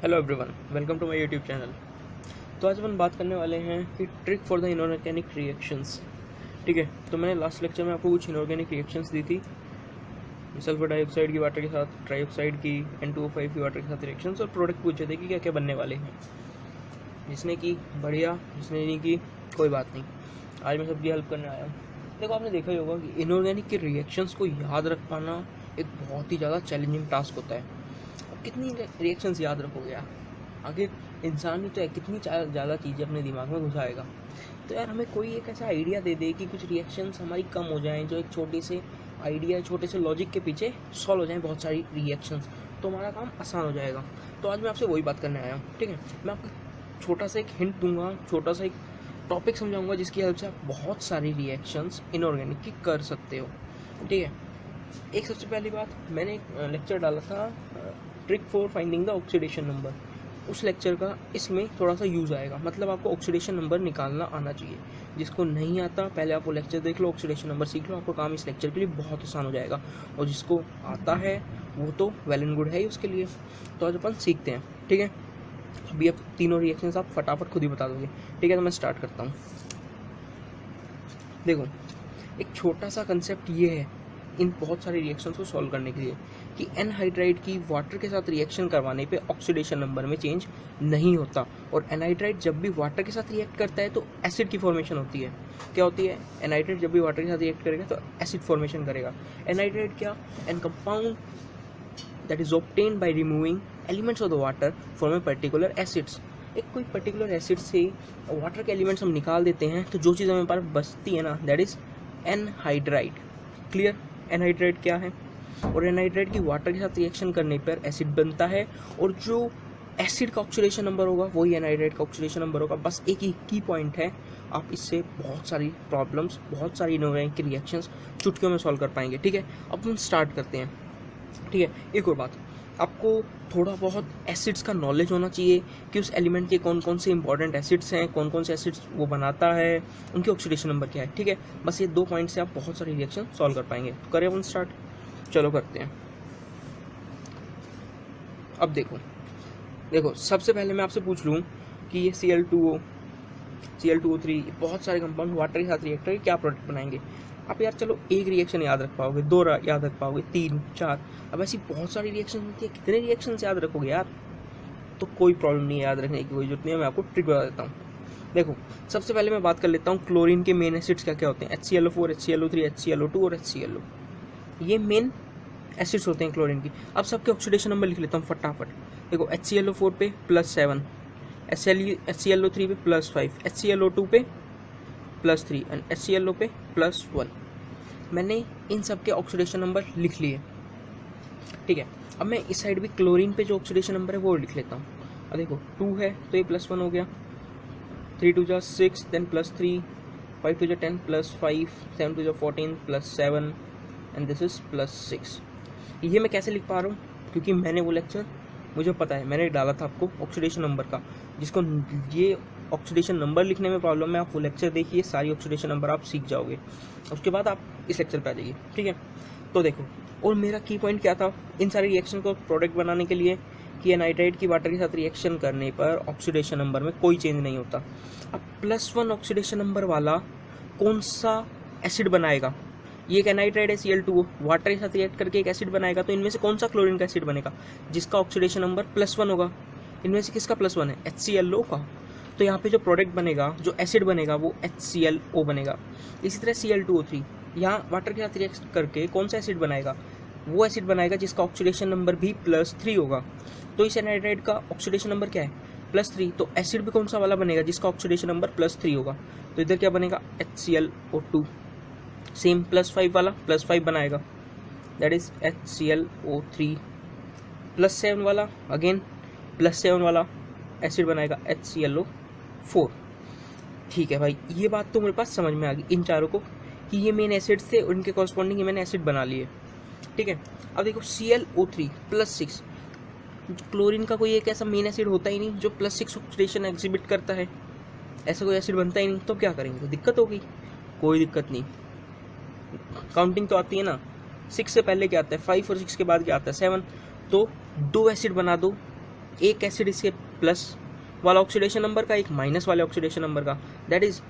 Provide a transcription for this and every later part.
Hello everyone, welcome to my YouTube channel. तो आज अपन बात करने वाले हैं कि trick for the inorganic reactions. ठीक है, तो मैंने लास्ट लेक्चर में आपको कुछ इनऑर्गेनिक रिएक्शंस दी थी, सल्फर डाइऑक्साइड की वाटर के साथ, ट्राइऑक्साइड की, N2O5 की वाटर के साथ रिएक्शंस, और प्रोडक्ट पूछे थे कि क्या क्या बनने वाले हैं। जिसने की बढ़िया, जिसने नहीं की कोई बात नहीं। आज मैं सबकी हेल्प करने आया हूँ। देखो, आपने देखा ही होगा कि इनऑर्गेनिक के रिएक्शंस को याद रख पाना एक बहुत ही ज़्यादा चैलेंजिंग टास्क होता है। कितनी रिएक्शंस याद रखोगे यार? आखिर इंसान ही तो है, कितनी ज़्यादा चीज़ें अपने दिमाग में घुसाएगा। तो यार हमें कोई एक ऐसा आइडिया दे दे कि कुछ रिएक्शंस हमारी कम हो जाएं, जो एक छोटे से आइडिया, छोटे से लॉजिक के पीछे सॉल्व हो जाएं बहुत सारी रिएक्शंस, तो हमारा काम आसान हो जाएगा। तो आज मैं आपसे वही बात करने आया हूँ। ठीक है, मैं आपको छोटा सा एक हिंट दूंगा, छोटा सा एक टॉपिक समझाऊंगा, जिसकी हेल्प से आप बहुत सारी रिएक्शंस इनऑर्गेनिक की कर सकते हो। ठीक है, एक सबसे पहली बात, मैंने एक लेक्चर डाला था trick for finding the oxidation number. उस लेक्चर का इसमें थोड़ा सा यूज़ आएगा, मतलब आपको ऑक्सीडेशन नंबर निकालना आना चाहिए। जिसको नहीं आता पहले आप वो लेक्चर देख लो, ऑक्सीडेशन नंबर सीख लो, आपको काम इस लेक्चर के लिए बहुत आसान हो जाएगा। और जिसको आता है वो तो वेल एंड गुड है ही उसके लिए। तो आज अपन सीखते हैं। ठीक है, अभी अब तीनों रिएक्शंस आप फटाफट खुद ही बता दोगे। ठीक है, तो मैं स्टार्ट करता हूँ। देखो, एक छोटा सा कंसेप्ट ये है इन बहुत सारे रिएक्शंस को सॉल्व करने के लिए कि एनहाइड्राइड की वाटर के साथ रिएक्शन करवाने पे ऑक्सीडेशन नंबर में चेंज नहीं होता। और एनहाइड्राइड जब भी वाटर के साथ रिएक्ट करता है तो एसिड की फॉर्मेशन होती है। क्या होती है? एनहाइड्राइड जब भी वाटर के साथ रिएक्ट करेगा तो एसिड फॉर्मेशन करेगा। एनहाइड्राइड क्या? An compound that is obtained by removing elements of the water from a particular acids. एक कोई पर्टिकुलर एसिड से वाटर के एलिमेंट्स हम निकाल देते हैं तो जो चीज़ हमें पास बचती है ना, that is anhydride. Clear? Anhydride क्या है? और एनहाइड्राइड की वाटर के साथ रिएक्शन करने पर एसिड बनता है, और जो एसिड का ऑक्सीडेशन नंबर होगा वही एनहाइड्राइड का ऑक्सीडेशन नंबर होगा। बस एक ही की पॉइंट है, आप इससे बहुत सारी प्रॉब्लम्स, बहुत सारी इनऑर्गेनिक की रिएक्शंस चुटकियों में सॉल्व कर पाएंगे। ठीक है, अब हम स्टार्ट करते हैं। ठीक है, एक और बात, आपको थोड़ा बहुत एसिड्स का नॉलेज होना चाहिए कि उस एलिमेंट के कौन कौन से इंपॉर्टेंट एसिड्स हैं, कौन कौन से एसिड्स वो बनाता है, उनके ऑक्सीडेशन नंबर क्या है। ठीक है, बस ये 2 पॉइंट से आप बहुत सारी रिएक्शन सॉल्व कर पाएंगे। तो करें अपन स्टार्ट, चलो करते हैं। अब देखो देखो सबसे पहले मैं आपसे पूछ लूँ कि ये Cl2O, Cl2O3, बहुत सारे कंपाउंड वाटर के साथ रिएक्ट करके क्या प्रोडक्ट बनाएंगे। आप यार चलो एक रिएक्शन याद रख पाओगे, 2 याद रख पाओगे, 3, 4। अब ऐसी बहुत सारी रिएक्शन होती है, कितने रिएक्शन याद रखोगे यार? तो कोई प्रॉब्लम नहीं है, याद रखने की कोई जरूरत नहीं है। मैं आपको ट्रिक बता देता हूँ। देखो, सबसे पहले मैं बात कर लेता हूँ क्लोरीन के मेन एसिड्स क्या क्या होते हैं। HClO4, HClO3, HClO2 और HClO, ये मेन एसिड्स होते हैं क्लोरीन की। अब सबके ऑक्सीडेशन नंबर लिख लेता हूँ फटाफट। देखो, HClO4 पे +7, HClO3 पे +5, HClO2 पे +3 एंड HClO पे +1। मैंने इन सब के ऑक्सीडेशन नंबर लिख लिए। ठीक है, अब मैं इस साइड भी क्लोरीन पे जो ऑक्सीडेशन नंबर है वो लिख लेता हूँ। अब देखो, 2 है तो ये +1 हो गया, 3 2 जा 6, देन +3, 5 2 जा 10, +5, 7 2 जा 14, +7 एंड दिस इज +6। ये मैं कैसे लिख पा रहा हूँ? क्योंकि मैंने वो लेक्चर, मुझे पता है, मैंने डाला था आपको ऑक्सीडेशन नंबर का। जिसको ये ऑक्सीडेशन नंबर लिखने में प्रॉब्लम है, आप वो लेक्चर देखिए, सारी ऑक्सीडेशन नंबर आप सीख जाओगे, उसके बाद आप इस लेक्चर पे आ जाइए। ठीक है, तो देखो, और मेरा की पॉइंट क्या था इन सारी रिएक्शन को प्रोडक्ट बनाने के लिए, कि एनहाइड्राइड की वाटर के साथ रिएक्शन करने पर ऑक्सीडेशन नंबर में कोई चेंज नहीं होता। अब +1 ऑक्सीडेशन नंबर वाला कौन सा एसिड बनाएगा? ये एक एनहाइड्राइड है Cl2O, वाटर के साथ रिएक्ट करके एक एसिड बनाएगा, तो इनमें से कौन सा क्लोरीन का एसिड बनेगा जिसका ऑक्सीडेशन नंबर +1 होगा? इनमें से किसका +1 है? HClO का। तो यहाँ पे जो प्रोडक्ट बनेगा, जो एसिड बनेगा, वो HClO बनेगा। इसी तरह Cl2O3 यहाँ वाटर के साथ रिएक्ट करके कौन सा एसिड बनाएगा? वो एसिड बनाएगा जिसका ऑक्सीडेशन नंबर भी +3 होगा। तो इस एनहाइड्राइड का ऑक्सीडेशन नंबर क्या है? +3। तो एसिड भी कौन सा वाला बनेगा जिसका ऑक्सीडेशन नंबर +3 होगा? तो इधर क्या बनेगा? HClO2। सेम +5 वाला +5 बनाएगा, दैट इज HClO3। +7 वाला अगेन +7 वाला एसिड बनाएगा HClO4। ठीक है भाई, ये बात तो मेरे पास समझ में आ गई इन चारों को, कि ये मेन एसिड्स थे, उनके कॉरस्पॉन्डिंग मैंने एसिड बना लिए। ठीक है, अब देखो Cl2O3 +6, क्लोरीन का कोई एक ऐसा मेन एसिड होता ही नहीं जो +6 ऑक्सीडेशन एग्जिबिट करता है, ऐसा कोई एसिड बनता ही नहीं। तो क्या करेंगे? तो दिक्कत होगी? कोई दिक्कत नहीं, काउंटिंग तो आती है ना। 6 से पहले क्या आता है? 5, और 6 के बाद क्या आता है? 7। तो 2 एसिड बना दो एक एसिड इसके प्लस वाला ऑक्सीडेशन नंबर का, एक माइनस वाले ऑक्सीडेशन नंबर का, that is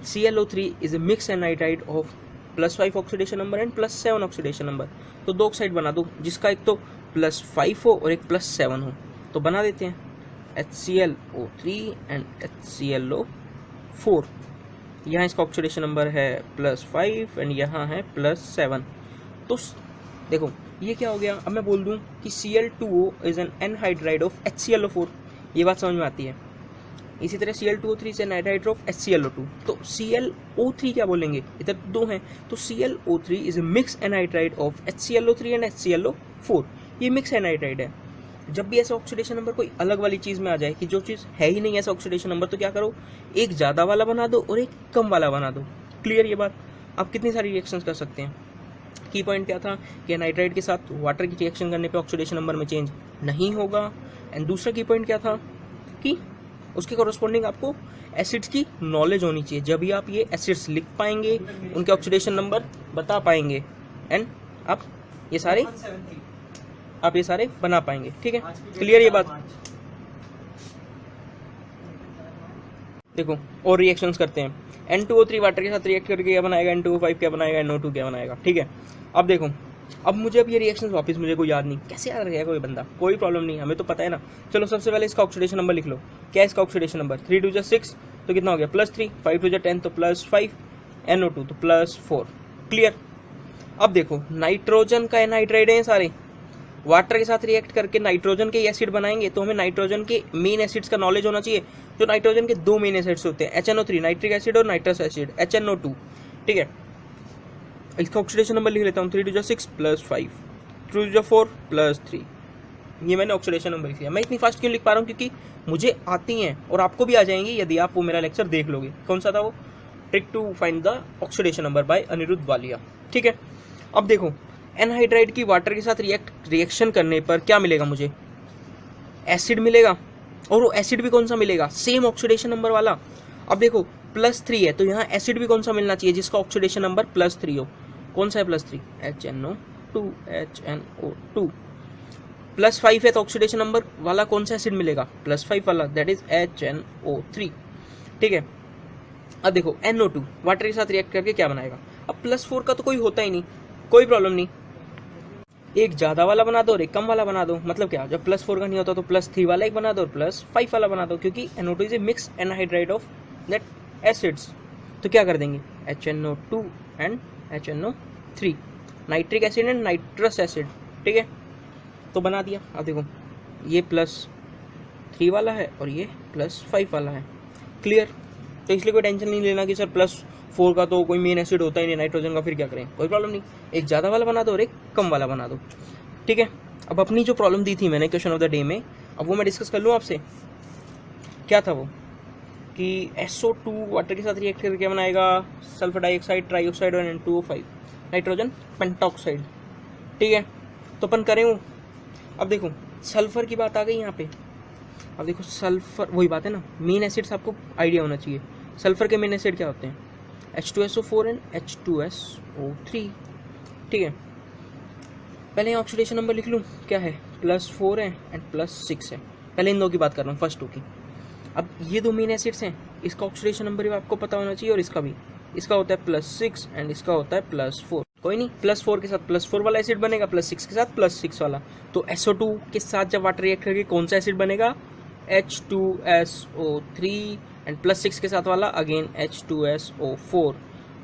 ClO3 is a mix anhydride of +5 oxidation number and +7 oxidation number. तो दो ऑक्साइड बना दो जिसका एक तो +5 हो और एक +7 हो, तो बना देते हैं HClO3 एंड HClO4। यहाँ इसका ऑक्सीडेशन नंबर है +5 एंड यहाँ है +7। तो देखो ये क्या हो गया, अब मैं बोल दूं कि Cl2O is an anhydride of HClO4, ये बात समझ में आती है। इसी तरह Cl2O3 is an anhydride of HClO2, तो ClO3 क्या बोलेंगे, इधर दो हैं, तो ClO3 is a mix anhydride of HClO3 and HClO4। ये मिक्स एनहाइड्राइड है। जब भी ऐसा ऑक्सीडेशन नंबर कोई अलग वाली चीज़ में आ जाए कि जो चीज़ है ही नहीं ऐसा ऑक्सीडेशन नंबर, तो क्या करो, एक ज़्यादा वाला बना दो और एक कम वाला बना दो। क्लियर ये बात? आप कितनी सारी रिएक्शंस कर सकते हैं। की पॉइंट क्या था कि एनहाइड्राइड के साथ वाटर की रिएक्शन करने पे ऑक्सीडेशन नंबर में चेंज नहीं होगा। एंड दूसरा की पॉइंट क्या था कि उसके कॉरस्पॉन्डिंग आपको एसिड्स की नॉलेज होनी चाहिए, जब भी आप ये एसिड्स लिख पाएंगे, उनके ऑक्सीडेशन नंबर बता पाएंगे एंड आप ये सारे बना पाएंगे। ठीक है, क्लियर ये बात? देखो और रिएक्शंस करते हैं। N2O3 वाटर के साथ रिएक्ट करके क्या बनाएगा, N2O5 क्या बनाएगा, NO2 क्या बनाएगा। ठीक है, अब देखो, अब मुझे अब ये रिएक्शंस वापस मुझे कोई याद नहीं, कैसे याद रखेगा कोई बंदा, कोई प्रॉब्लम नहीं, हमें तो पता है ना। चलो सबसे पहले इसका ऑक्सीडेशन नंबर लिख लो। क्या है इसका ऑक्सीडेशन नंबर, 3 2 6 तो कितना हो गया +3, 5 2 10 तो +5, NO2 तो +4। क्लियर? अब देखो नाइट्रोजन का एनहाइड्राइड है सारे, वाटर के साथ रिएक्ट करके नाइट्रोजन के एसिड बनाएंगे, तो हमें नाइट्रोजन के मेन एसिड्स का नॉलेज होना चाहिए। जो नाइट्रोजन के दो मेन एसिड्स होते हैं, HNO3 नाइट्रिक एसिड और नाइट्रस एसिड, HNO2। ठीक है, इसका ऑक्सीडेशन नंबर लिख लेता हूँ, 3 2 6 +5, 2 2 4 +3। ये मैंने ऑक्सीडेशन नंबर लिख लिया। मैं इतनी फास्ट क्यों लिख पा रहा हूँ, क्योंकि मुझे आती हैं और आपको भी आ जाएंगी यदि आप वो मेरा लेक्चर देख लोगे। कौन सा था वो, trick to find the oxidation number by Anirudh Walia. ठीक है, अब देखो एनहाइड्राइड की वाटर के साथ रिएक्शन करने पर क्या मिलेगा, मुझे एसिड मिलेगा, और वो एसिड भी कौन सा मिलेगा, सेम ऑक्सीडेशन नंबर वाला। अब देखो +3 है, तो यहाँ एसिड भी कौन सा मिलना चाहिए जिसका ऑक्सीडेशन नंबर +3 हो। कौन सा है +3, HNO2, HNO2। +5 है तो ऑक्सीडेशन नंबर वाला कौन सा एसिड मिलेगा, +5 वाला, दैट इज HNO3। ठीक है, अब देखो NO2 वाटर के साथ रिएक्ट करके क्या बनाएगा। अब +4 का तो कोई होता ही नहीं, कोई प्रॉब्लम नहीं, एक ज्यादा वाला बना दो और एक कम वाला बना दो। मतलब क्या, जब +4 का नहीं होता तो +3 वाला एक बना दो और +5 वाला बना दो, क्योंकि NO2 is a mix anhydride of that acids. तो क्या कर देंगे, HNO2 and HNO3, nitric acid and nitrous acid. ठीक है, तो बना दिया। अब देखो ये +3 वाला है और ये +5 वाला है। क्लियर? तो इसलिए कोई टेंशन नहीं लेना कि सर +4 का तो कोई मेन एसिड होता ही नहीं नाइट्रोजन का, फिर क्या करें, कोई प्रॉब्लम नहीं, एक ज़्यादा वाला बना दो और एक कम वाला बना दो। ठीक है, अब अपनी जो प्रॉब्लम दी थी मैंने क्वेश्चन ऑफ द डे में, अब वो मैं डिस्कस कर लूँ आपसे। क्या था वो कि SO2 वाटर के साथ रिएक्ट करके क्या बनाएगा, सल्फर डाइऑक्साइड, ट्राइऑक्साइड और N2O5 नाइट्रोजन पेंटॉक्साइड। ठीक है, तो अपन करें वो। अब देखो सल्फर की बात आ गई यहाँ पे। अब देखो सल्फर, वही बात है ना, मेन एसिड्स आपको आइडिया होना चाहिए। सल्फर के मेन एसिड क्या होते हैं, H2SO4 एंड H2SO3। ठीक है, पहले यहाँ ऑक्सीडेशन नंबर लिख लूँ, क्या है, +4 है एंड +6 है। पहले इन दो की बात कर रहा हूँ, फर्स्ट टू की। अब ये दो मेन एसिड्स हैं, इसका ऑक्सीडेशन नंबर भी आपको पता होना चाहिए और इसका भी। इसका होता है +6 एंड इसका होता है +4। कोई नहीं, +4 के साथ +4 वाला एसिड बनेगा, +6 के साथ +6 वाला। तो SO2 के साथ जब वाटर रिएक्ट करके कौन सा एसिड बनेगा, H2SO3 एंड +6 के साथ वाला अगेन H2SO4।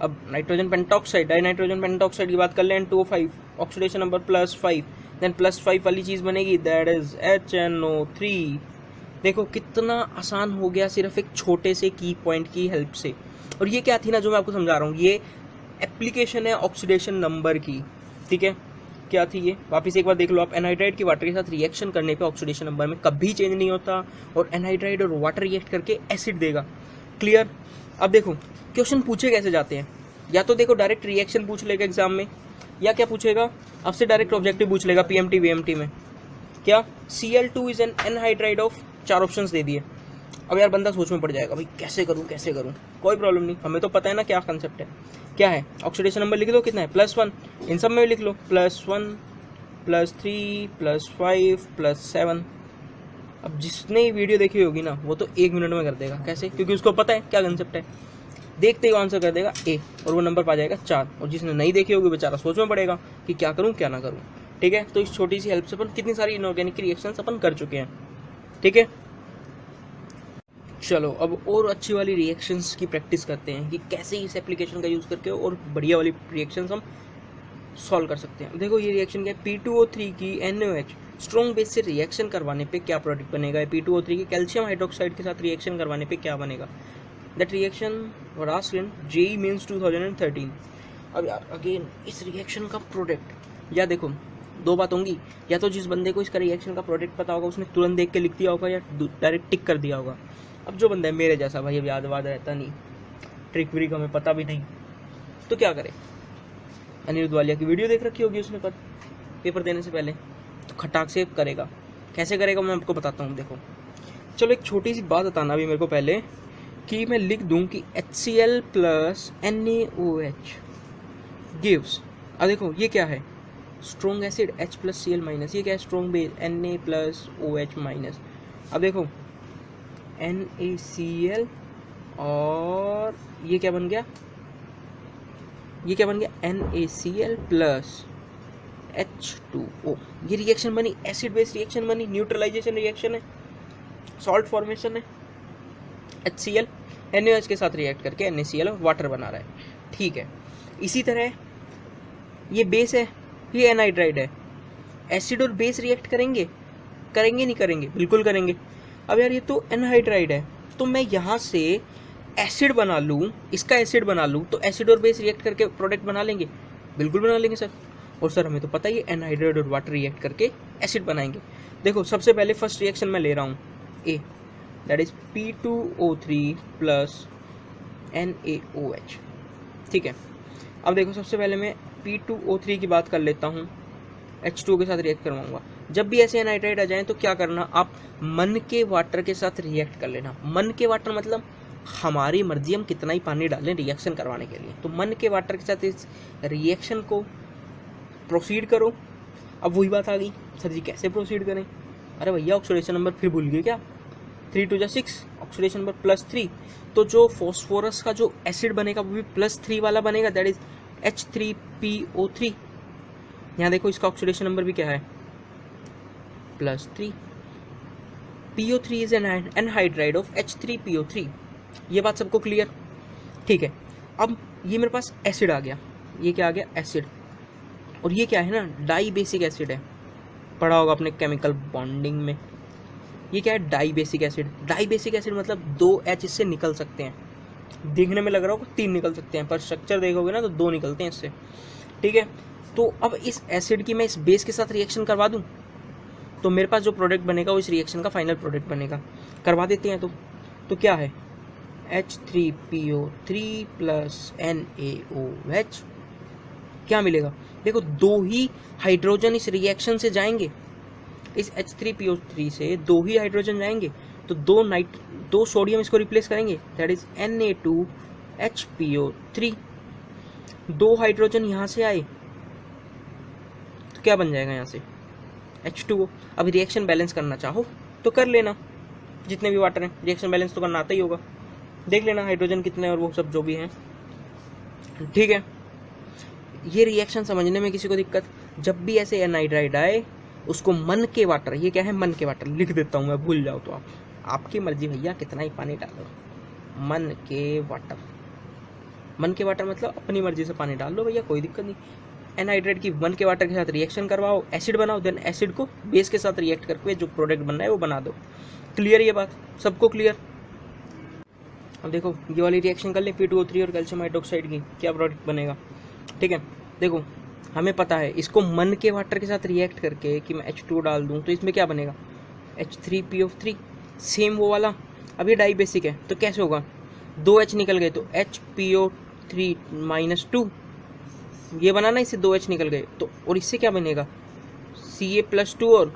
अब nitrogen pentoxide, die nitrogen pentoxide की बात कर लें, N2O5 ऑक्सीडेशन नंबर +5, देन +5 वाली चीज़ बनेगी, दैट इज HNO3। देखो कितना आसान हो गया सिर्फ एक छोटे से की पॉइंट की हेल्प से। और ये क्या थी ना जो मैं आपको समझा रहा हूँ, ये एप्लीकेशन है ऑक्सीडेशन नंबर की। ठीक है, क्या थी ये, वापस एक बार देख लो आप। एनहाइड्राइड की वाटर के साथ रिएक्शन करने पे ऑक्सीडेशन नंबर में कभी चेंज नहीं होता, और एनहाइड्राइड और वाटर रिएक्ट करके एसिड देगा। क्लियर? अब देखो क्वेश्चन पूछे कैसे जाते हैं, या तो देखो डायरेक्ट रिएक्शन पूछ लेगा एग्जाम में, या क्या पूछेगा आपसे, डायरेक्ट ऑब्जेक्टिव पूछ लेगा PMT VMT में। क्या, Cl2 is an anhydride of, 4 options दे दिए। अब यार बंदा सोच में पड़ जाएगा, भाई कैसे करूं कैसे करूं। कोई प्रॉब्लम नहीं, हमें तो पता है ना क्या कंसेप्ट है। क्या है, ऑक्सीडेशन नंबर लिख दो, कितना है, +1, इन सब में भी लिख लो, +1 +3 +5 +7। अब जिसने ये वीडियो देखी होगी ना वो तो 1 मिनट में कर देगा। कैसे? क्योंकि उसको पता है क्या कंसेप्ट है, देखते ही आंसर कर देगा ए और वो नंबर पा जाएगा 4। और जिसने नहीं देखी होगी बेचारा सोच में पड़ेगा कि क्या करूं क्या ना करूं। ठीक है, तो इस छोटी सी हेल्प से अपन कितनी सारी इनऑर्गेनिक रिएक्शंस अपन कर चुके हैं। ठीक है, चलो अब और अच्छी वाली रिएक्शंस की प्रैक्टिस करते हैं कि कैसे इस एप्लीकेशन का यूज़ करके और बढ़िया वाली रिएक्शंस हम सॉल्व कर सकते हैं। देखो ये रिएक्शन क्या है, P2O3 की NaOH स्ट्रॉन्ग बेस से रिएक्शन करवाने पे क्या प्रोडक्ट बनेगा, P2O3 के कैल्शियम हाइड्रोक्साइड के साथ रिएक्शन करवाने पे क्या बनेगा। That reaction were asked in JEE Mains 2013। अब यार अगेन इस रिएक्शन का प्रोडक्ट, या देखो दो बात होंगी, या तो जिस बंदे को इसका रिएक्शन का प्रोडक्ट पता होगा उसने तुरंत देख के लिख दिया होगा या डायरेक्ट टिक कर दिया होगा। अब जो बंदा है मेरे जैसा भाई अब याद वाद रहता नहीं, ट्रिक व्रिक हमें पता भी नहीं, तो क्या करे, अनिरुद्ध वालिया की वीडियो देख रखी होगी उसने पर पेपर देने से पहले, तो खटाक से करेगा। कैसे करेगा मैं आपको बताता हूँ। देखो चलो एक छोटी सी बात बताना भी मेरे को पहले, कि मैं लिख दूं कि HCl प्लस NaOH गिव्स, अब देखो ये क्या है, strong acid H plus Cl minus, ये क्या है, strong base Na plus OH minus. अब देखो NaCl और ये क्या बन गया, ये क्या बन गया, NaCl प्लस H2O। ये रिएक्शन बनी, एसिड बेस रिएक्शन बनी, न्यूट्रलाइजेशन रिएक्शन है, सॉल्ट फॉर्मेशन है। HCl NaOH के साथ रिएक्ट करके NaCl और वाटर बना रहा है। ठीक है, इसी तरह ये बेस है, ये एनहाइड्राइड है, एसिड और बेस रिएक्ट करेंगे, करेंगे नहीं करेंगे, बिल्कुल करेंगे। अब यार ये तो एनहाइड्राइड है, तो मैं यहाँ से एसिड बना लूँ, इसका एसिड बना लूँ, तो एसिड और बेस रिएक्ट करके प्रोडक्ट बना लेंगे, बिल्कुल बना लेंगे सर। और सर हमें तो पता ही है एनहाइड्राइड और वाटर रिएक्ट करके एसिड बनाएंगे। देखो सबसे पहले फर्स्ट रिएक्शन मैं ले रहा हूँ A, that is P2O3 plus NaOH। ठीक है, अब देखो सबसे पहले मैं P2O3 की बात कर लेता हूँ, H2O के साथ रिएक्ट करवाऊंगा। जब भी ऐसे एनहाइड्राइड आ जाए तो क्या करना, आप मन के वाटर के साथ रिएक्ट कर लेना। मन के वाटर मतलब हमारी मर्जी, हम कितना ही पानी डालें रिएक्शन करवाने के लिए, तो मन के वाटर के साथ इस रिएक्शन को प्रोसीड करो। अब वही बात आ गई, सर जी कैसे प्रोसीड करें, अरे भैया ऑक्सीडेशन नंबर फिर भूल गए क्या, 3 2 6, ऑक्सीडेशन नंबर +3, तो जो फॉस्फोरस का जो एसिड बनेगा वो भी +3 वाला बनेगा, दैट इज H3PO3। यहाँ देखो इसका ऑक्सीडेशन नंबर भी क्या है, +3। PO3 is an anhydride of H3PO3। ये बात सबको क्लियर? ठीक है, अब ये मेरे पास एसिड आ गया, ये क्या आ गया, एसिड। और ये क्या है ना, डाई बेसिक एसिड है, पढ़ा होगा अपने केमिकल बॉन्डिंग में। ये क्या है, di basic acid. Di basic acid मतलब 2 H इससे निकल सकते हैं, देखने में लग रहा होगा 3 निकल सकते हैं, पर स्ट्रक्चर देखोगे ना तो 2 निकलते हैं इससे। ठीक है, तो अब इस एसिड की मैं इस बेस के साथ रिएक्शन करवा दूं तो मेरे पास जो प्रोडक्ट बनेगा वो इस रिएक्शन का फाइनल प्रोडक्ट बनेगा। करवा देते हैं तो क्या है, H3PO3 प्लस NaOH। क्या मिलेगा, देखो 2 ही हाइड्रोजन इस रिएक्शन से जाएंगे, इस H3PO3 से 2 ही हाइड्रोजन जाएंगे, तो 2 सोडियम इसको रिप्लेस करेंगे, दैट इज Na2HPO3। 2 हाइड्रोजन यहाँ से आए तो क्या बन जाएगा यहाँ से, H2O। अब रिएक्शन बैलेंस करना चाहो तो कर लेना, जितने भी वाटर हैं रिएक्शन बैलेंस तो करना आता ही होगा, देख लेना हाइड्रोजन कितने और वो सब जो भी हैं। ठीक है, ये रिएक्शन समझने में किसी को दिक्कत, जब भी ऐसे एनहाइड्राइड आए उसको मन के वाटर, ये क्या है, मन के वाटर लिख देता हूँ मैं, भूल जाओ तो आपकी मर्जी भैया कितना ही पानी डालो, मन के वाटर। मन के वाटर मतलब अपनी मर्जी से पानी डाल लो भैया, कोई दिक्कत नहीं। एनहाइड्राइड की मन के वाटर के साथ रिएक्शन करवाओ, एसिड बनाओ, देन एसिड को बेस के साथ रिएक्ट करके जो प्रोडक्ट बनना है वो बना दो। क्लियर ये बात, सबको क्लियर? अब देखो ये वाली रिएक्शन कर ले P2O3 और कैल्शियम हाइड्रोक्साइड की, क्या प्रोडक्ट बनेगा। ठीक है, देखो हमें पता है इसको मन के वाटर के साथ रिएक्ट करके कि मैं H2O डाल दूं तो इसमें क्या बनेगा, H3PO3, सेम वो वाला। अब ये डाई बेसिक है तो कैसे होगा, 2 H निकल गए तो HPO3 -2, ये बना ना, इससे 2 H निकल गए तो, और इससे क्या बनेगा, Ca+2 और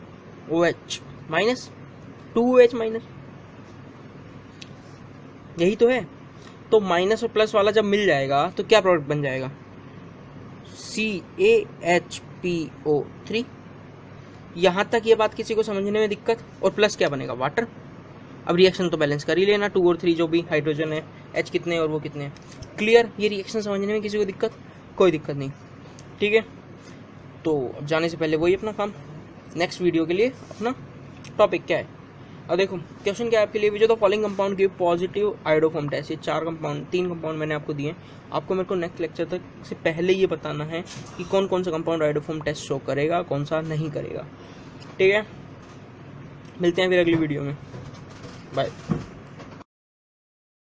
OH -2OH-, यही तो है। तो माइनस और प्लस वाला जब मिल जाएगा तो क्या प्रोडक्ट बन जाएगा, CaHPO3। यहाँ तक ये बात किसी को समझने में दिक्कत? और प्लस क्या बनेगा? वाटर। अब रिएक्शन तो बैलेंस कर ही लेना, 2 और 3 जो भी हाइड्रोजन है, H कितने और वो कितने हैं। क्लियर? ये रिएक्शन समझने में किसी को दिक्कत? कोई दिक्कत नहीं, ठीक है। तो अब जाने से पहले वही अपना काम, नेक्स्ट वीडियो के लिए अपना टॉपिक क्या है। अब देखो क्वेश्चन क्या है आपके लिए, which of the following compound give positive iodoform test. ये 3 कंपाउंड मैंने आपको दिए, आपको मेरे को नेक्स्ट लेक्चर तक से पहले ये बताना है कि कौन कौन सा कंपाउंड आयोडोफॉर्म टेस्ट शो करेगा, कौन सा नहीं करेगा, ठीक है। मिलते हैं फिर अगली वीडियो में, बाय।